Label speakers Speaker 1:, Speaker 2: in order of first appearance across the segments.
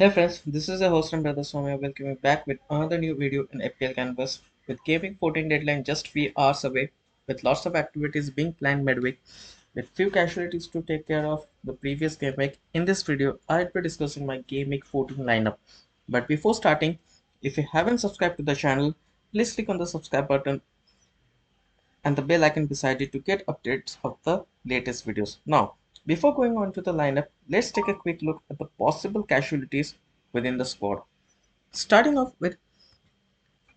Speaker 1: Hey friends, this is your host and brother Soumya. Welcome you back with another new video in Fpl Canvas. With Gaming 14 deadline just few hours away, with lots of activities being planned midweek, with few casualties to take care of the previous game week. In this video, I'll be discussing my Game Week 14 lineup. But before starting, if you haven't subscribed to the channel, please click on the subscribe button and the bell icon beside it to get updates of the latest videos. Now, before going on to the lineup, let's take a quick look at the possible casualties within the squad. Starting off with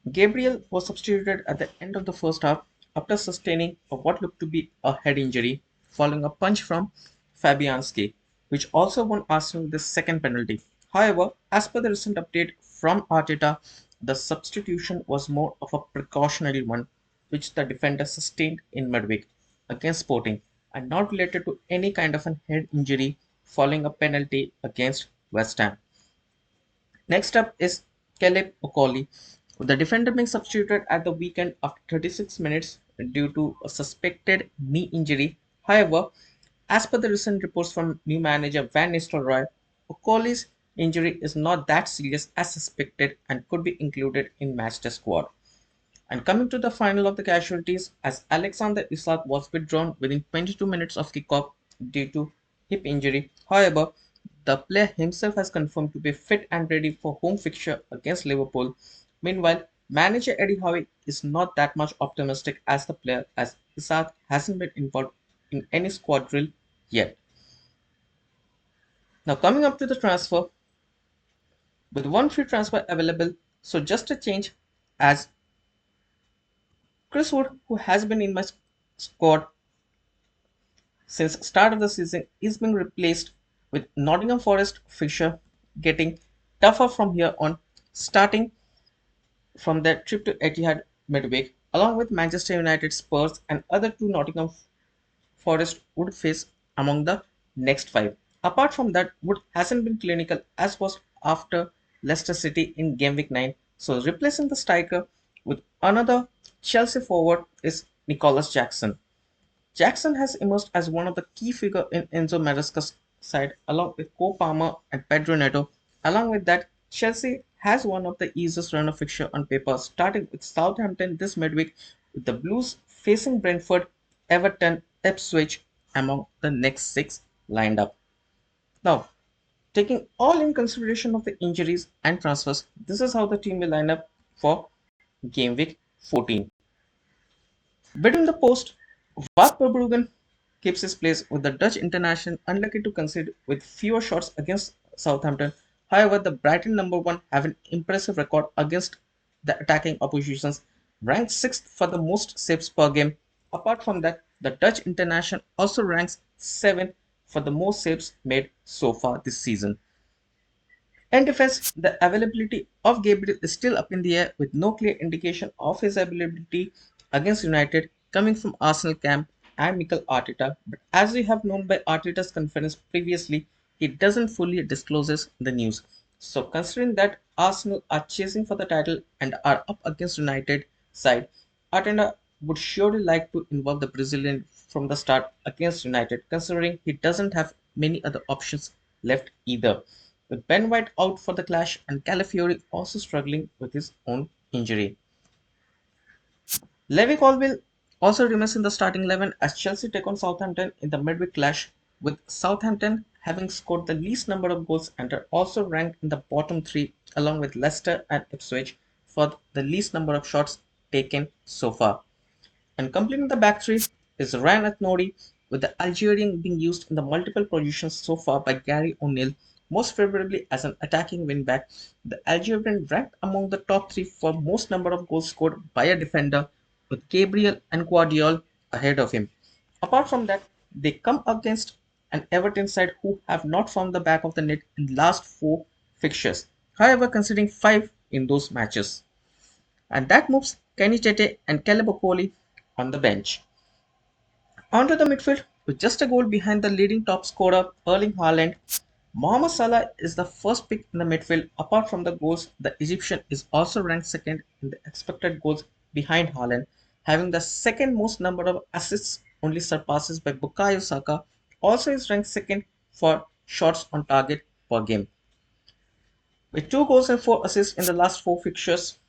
Speaker 1: Gabriel was substituted at the end of the first half after sustaining what looked to be a head injury following a punch from Fabianski, which also won Arsenal the second penalty. However, as per the recent update from Arteta, the substitution was more of a precautionary one, which the defender sustained in midweek against Sporting and not related to any kind of a head injury following a penalty against West Ham. Next up is Caleb Okoli, the defender being substituted at the weekend after 36 minutes due to a suspected knee injury. However, as per the recent reports from new manager Van Nistelrooy, Okoli's injury is not that serious as suspected and could be included in match day squad. And coming to the final of the casualties, as Alexander Isak was withdrawn within 22 minutes of kickoff due to hip injury. However, the player himself has confirmed to be fit and ready for home fixture against Liverpool. Meanwhile, manager Eddie Howe is not that much optimistic as the player, as Isak hasn't been involved in any squad drill yet. Now coming up to the transfer, with one free transfer available, so just a change as Chris Wood, who has been in my squad since start of the season, is being replaced with Nottingham Forest fixture getting tougher from here on, starting from their trip to Etihad midweek, along with Manchester United, Spurs, and other two Nottingham Forest would face among the next five. Apart from that, Wood hasn't been clinical as was after Leicester City in game week 9. So replacing the striker with another Chelsea forward is Nicholas Jackson. Jackson has emerged as one of the key figures in Enzo Maresca's side, along with Cole Palmer and Pedro Neto. Along with that, Chelsea has one of the easiest runner fixture on paper, starting with Southampton this midweek, with the Blues facing Brentford, Everton, Ipswich among the next six lined up. Now, taking all in consideration of the injuries and transfers, this is how the team will line up for game week 14. Between the post, Wout Verbruggen keeps his place with the Dutch international unlucky to concede with fewer shots against Southampton. However, the Brighton number one have an impressive record against the attacking oppositions, ranked 6th for the most saves per game. Apart from that, the Dutch international also ranks 7th for the most saves made so far this season. In defense, the availability of Gabriel is still up in the air with no clear indication of his availability against United coming from Arsenal camp and Mikel Arteta. But as we have known by Arteta's conference previously, he doesn't fully discloses the news. So considering that Arsenal are chasing for the title and are up against United side, Arteta would surely like to involve the Brazilian from the start against United, considering he doesn't have many other options left either, with Ben White out for the clash and Calafiori also struggling with his own injury. Levi Colwill also remains in the starting 11 as Chelsea take on Southampton in the midweek clash, with Southampton having scored the least number of goals and are also ranked in the bottom three along with Leicester and Ipswich for the least number of shots taken so far. And completing the back three is Ryan Athnori, with the Algerian being used in the multiple positions so far by Gary O'Neill, most favorably as an attacking wingback. The Algerian ranked among the top three for most number of goals scored by a defender, with Gabriel and Guardiola ahead of him. Apart from that, they come against an Everton side who have not found the back of the net in last four fixtures. However, considering five in those matches. And that moves Kenny Tete and Caleb Okoli on the bench. Onto the midfield, with just a goal behind the leading top scorer Erling Haaland, Mohamed Salah is the first pick in the midfield. Apart from the goals, the Egyptian is also ranked second in the expected goals behind Haaland, having the second most number of assists, only surpasses by Bukayo Saka. Also is ranked second for shots on target per game. With 2 goals and 4 assists in the last 4 fixtures,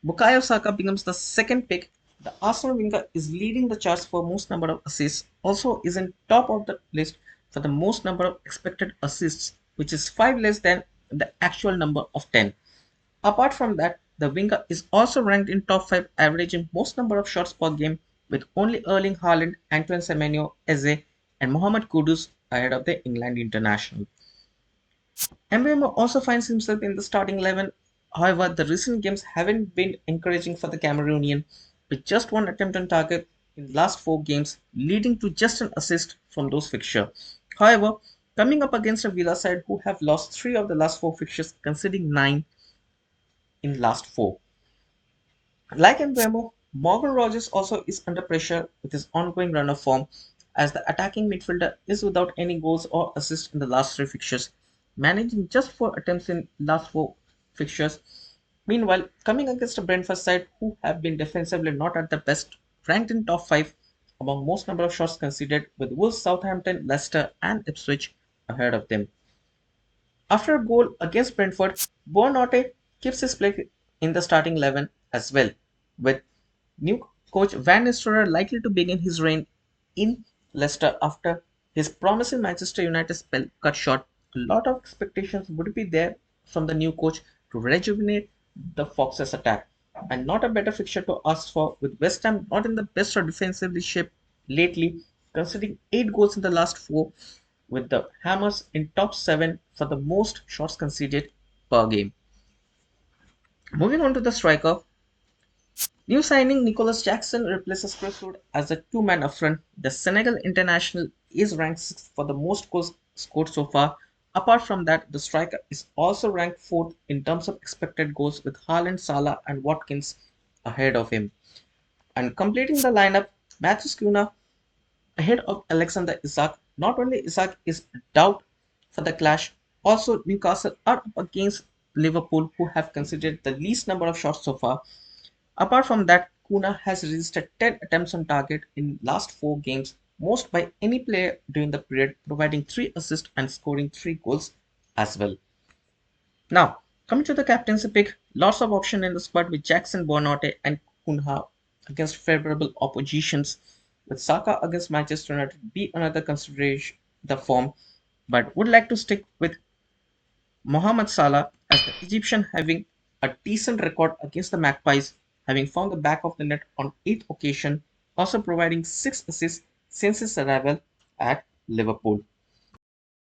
Speaker 1: Bukayo Saka becomes the second pick. The Arsenal winger is leading the charts for most number of assists, also is in top of the list for the most number of expected assists, which is 5 less than the actual number of 10. Apart from that, the winger is also ranked in top 5 averaging most number of shots per game with only Erling Haaland, Antoine Semenyo, Eze and Mohamed Kudus ahead of the England international. Mbeumo also finds himself in the starting 11. However, the recent games haven't been encouraging for the Cameroonian, with just one attempt on target in last 4 games, leading to just an assist from those fixtures. However, coming up against a Villa side who have lost 3 of the last 4 fixtures, conceding 9 in last 4. Like Mbeumo, Morgan Rogers also is under pressure with his ongoing run of form, as the attacking midfielder is without any goals or assists in the last 3 fixtures, managing just 4 attempts in last 4 fixtures. Meanwhile, coming against a Brentford side who have been defensively not at the best, ranked in top 5 among most number of shots conceded, with Wolves, Southampton, Leicester, and Ipswich ahead of them. After a goal against Brentford, Buonanotte keeps his place in the starting 11 as well, with new coach Van Nistelrooy likely to begin his reign in Leicester after his promising Manchester United spell cut short. A lot of expectations would be there from the new coach to rejuvenate the Foxes' attack, and not a better fixture to ask for with West Ham not in the best of defensively shape lately, conceding 8 goals in the last 4, with the Hammers in top 7 for the most shots conceded per game. Moving on to the striker, new signing Nicholas Jackson replaces Chris Wood as a two-man up front. The Senegal international is ranked 6th for the most goals scored so far. Apart from that, the striker is also ranked 4th in terms of expected goals with Haaland, Salah and Watkins ahead of him. And completing the lineup, Matthews Cunha ahead of Alexander Isak. Not only Isak is doubt for the clash, also Newcastle are up against Liverpool, who have considered the least number of shots so far. Apart from that, Kuna has registered 10 attempts on target in last 4 games, most by any player during the period, providing 3 assists and scoring 3 goals as well. Now, coming to the captaincy pick, lots of option in the squad with Jackson, Bonate, and Kunha against favorable oppositions. With Saka against Manchester United be another consideration the form, but would like to stick with Mohamed Salah as the Egyptian having a decent record against the Magpies, having found the back of the net on 8th occasion, also providing 6 assists since his arrival at Liverpool.